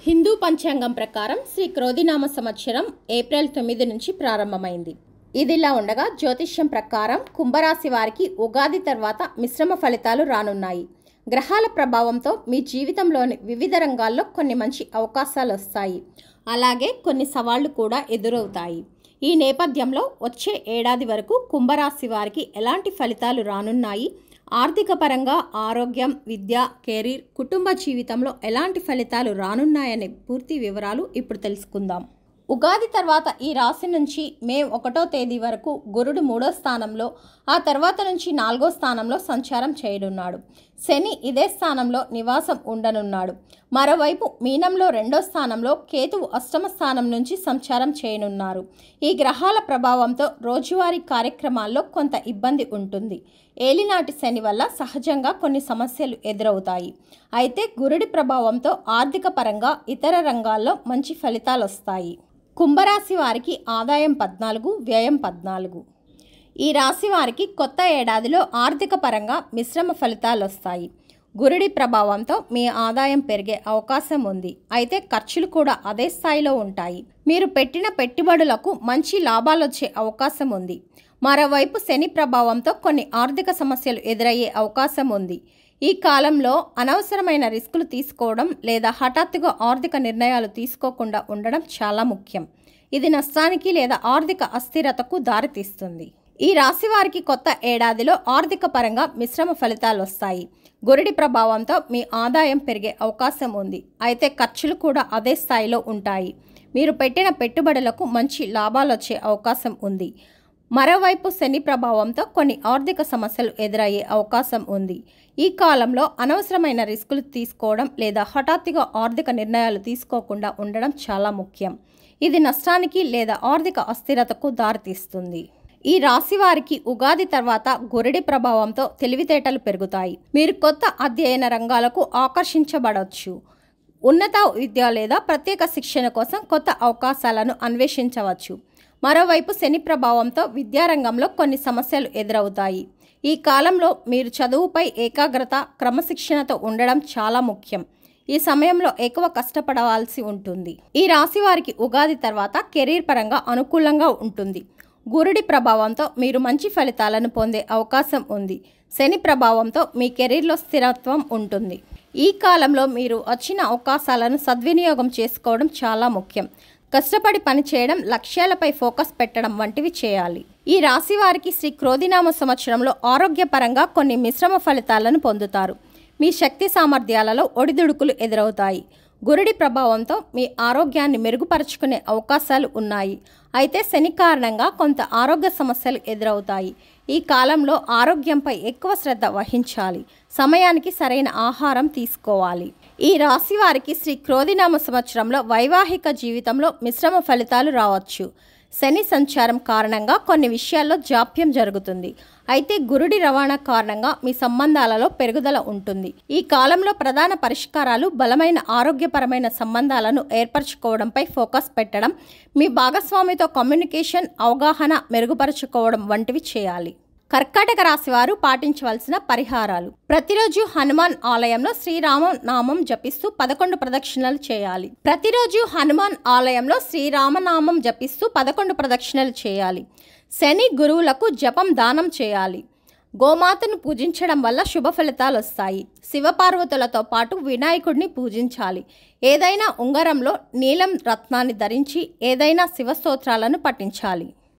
హిందూ పంచాంగం ప్రకారం శ్రీ క్రోధినామ సంవత్సరం ఏప్రిల్ 9 నుంచి ప్రారంభమైంది. ఇదిలా ఉండగా జ్యోతిష్యం ప్రకారం కుంభరాశి వారికి ఉగాది తర్వాత మిశ్రమ ఫలితాలు రానున్నాయి. గ్రహాల ప్రభావంతో మీ జీవితంలోని వివిధ రంగాల్లో కొన్ని మంచి అవకాశాలు వస్తాయి. అలాగే కొన్ని సవాళ్లు కూడా ఎదురవుతాయి. ఈ నేపథ్యంలో వచ్చే ఏడాది వరకు కుంభరాశి వారికి ఎలాంటి ఫలితాలు రానున్నాయి, ఆర్థిక పరంగా, ఆరోగ్యం, విద్య, కెరీర్, కుటుంబ జీవితంలో ఎలాంటి ఫలితాలు రానున్నాయనే పూర్తి వివరాలు ఇప్పుడు తెలుసుకుందాం. ఉగాది తర్వాత ఈ రాశి నుంచి మే 1వ తేదీ వరకు గురుడు 3వ స్థానంలో, ఆ తర్వాత నుంచి 4వ స్థానంలో సంచారం చేయనున్నాడు. శని ఇదే స్థానంలో నివాసం ఉండనున్నాడు. మరోవైపు మీనంలో 2వ స్థానంలో కేతువు 8వ స్థానం నుంచి సంచారం చేయనున్నారు. ఈ గ్రహాల ప్రభావంతో రోజువారీ కార్యక్రమాల్లో కొంత ఇబ్బంది ఉంటుంది. ఏలినాటి శని వల్ల సహజంగా కొన్ని సమస్యలు ఎదురవుతాయి. అయితే గురుడి ప్రభావంతో ఆర్థిక పరంగా ఇతర రంగాల్లో మంచి ఫలితాలు వస్తాయి. కుంభరాశి వారికి ఆదాయం 14, వ్యయం 14. ఈ రాశి వారికి కొత్త ఏడాదిలో ఆర్థిక పరంగా మిశ్రమ ఫలితాలు వస్తాయి. గురుడి ప్రభావంతో మీ ఆదాయం పెరిగే అవకాశం ఉంది. అయితే ఖర్చులు కూడా అదే స్థాయిలో ఉంటాయి. మీరు పెట్టిన పెట్టుబడులకు మంచి లాభాలు వచ్చే అవకాశం ఉంది. మరోవైపు శని ప్రభావంతో కొన్ని ఆర్థిక సమస్యలు ఎదురయ్యే అవకాశం ఉంది. ఈ కాలంలో అనవసరమైన రిస్కులు తీసుకోవడం లేదా హఠాత్తుగా ఆర్థిక నిర్ణయాలు తీసుకోకుండా ఉండడం చాలా ముఖ్యం. ఇది నష్టానికి లేదా ఆర్థిక అస్థిరతకు దారితీస్తుంది. ఈ రాశి వారికి కొత్త ఏడాదిలో ఆర్థిక పరంగా మిశ్రమ ఫలితాలు వస్తాయి. గురుడి ప్రభావంతో మీ ఆదాయం పెరిగే అవకాశం ఉంది. అయితే ఖర్చులు కూడా అదే స్థాయిలో ఉంటాయి. మీరు పెట్టిన పెట్టుబడులకు మంచి లాభాలు వచ్చే అవకాశం ఉంది. మరోవైపు శని ప్రభావంతో కొన్ని ఆర్థిక సమస్యలు ఎదురయ్యే అవకాశం ఉంది. ఈ కాలంలో అనవసరమైన రిస్కులు తీసుకోవడం లేదా హఠాత్తుగా ఆర్థిక నిర్ణయాలు తీసుకోకుండా ఉండడం చాలా ముఖ్యం. ఇది నష్టానికి లేదా ఆర్థిక అస్థిరతకు దారితీస్తుంది. ఈ రాశి వారికి ఉగాది తర్వాత గురుడి ప్రభావంతో తెలివితేటలు పెరుగుతాయి. మీరు కొత్త అధ్యయన రంగాలకు ఆకర్షించబడవచ్చు. ఉన్నత విద్య లేదా ప్రత్యేక శిక్షణ కోసం కొత్త అవకాశాలను అన్వేషించవచ్చు. మరోవైపు శని ప్రభావంతో విద్యారంగంలో కొన్ని సమస్యలు ఎదురవుతాయి. ఈ కాలంలో మీరు చదువుపై ఏకాగ్రత, క్రమశిక్షణతో ఉండడం చాలా ముఖ్యం. ఈ సమయంలో ఎక్కువ కష్టపడవలసి ఉంటుంది. ఈ రాశి వారికి ఉగాది తర్వాత కెరీర్ పరంగా అనుకూలంగా ఉంటుంది. గురుడి ప్రభావంతో మీరు మంచి ఫలితాలను పొందే అవకాశం ఉంది. శని ప్రభావంతో మీ కెరీర్లో స్థిరత్వం ఉంటుంది. ఈ కాలంలో మీరు వచ్చిన అవకాశాలను సద్వినియోగం చేసుకోవడం చాలా ముఖ్యం. కష్టపడి పనిచేయడం, లక్ష్యాలపై ఫోకస్ పెట్టడం వంటివి చేయాలి. ఈ రాశి వారికి శ్రీ క్రోధినామ సంవత్సరంలో ఆరోగ్యపరంగా కొన్ని మిశ్రమ ఫలితాలను పొందుతారు. మీ శక్తి సామర్థ్యాలలో ఒడిదుడుకులు ఎదురవుతాయి. గురుడి ప్రభావంతో మీ ఆరోగ్యాన్ని మెరుగుపరుచుకునే అవకాశాలు ఉన్నాయి. అయితే శని కారణంగా కొంత ఆరోగ్య సమస్యలు ఎదురవుతాయి. ఈ కాలంలో ఆరోగ్యంపై ఎక్కువ శ్రద్ధ వహించాలి. సమయానికి సరైన ఆహారం తీసుకోవాలి. ఈ రాశి వారికి శ్రీ క్రోధినామ సంవత్సరంలో వైవాహిక జీవితంలో మిశ్రమ ఫలితాలు రావచ్చు. శని సంచారం కారణంగా కొన్ని విషయాల్లో జాప్యం జరుగుతుంది. అయితే గురుడి రవాణా కారణంగా మీ సంబంధాలలో పెరుగుదల ఉంటుంది. ఈ కాలంలో ప్రధాన పరిష్కారాలు బలమైన ఆరోగ్యపరమైన సంబంధాలను ఏర్పరచుకోవడంపై ఫోకస్ పెట్టడం, మీ భాగస్వామితో కమ్యూనికేషన్, అవగాహన మెరుగుపరుచుకోవడం వంటివి చేయాలి. కర్కాటక రాశి వారు పాటించవలసిన పరిహారాలు: ప్రతిరోజు హనుమాన్ ఆలయంలో శ్రీరామ నామం జపిస్తూ 11 ప్రదక్షిణలు చేయాలి. ప్రతిరోజు హనుమాన్ ఆలయంలో శ్రీరామనామం జపిస్తూ 11 ప్రదక్షిణలు చేయాలి. శని గురువులకు జపం దానం చేయాలి. గోమాతను పూజించడం వల్ల శుభ ఫలితాలు వస్తాయి. శివపార్వతులతో పాటు వినాయకుడిని పూజించాలి. ఏదైనా ఉంగరంలో నీలం రత్నాన్ని ధరించి ఏదైనా శివ స్తోత్రాలను పఠించాలి.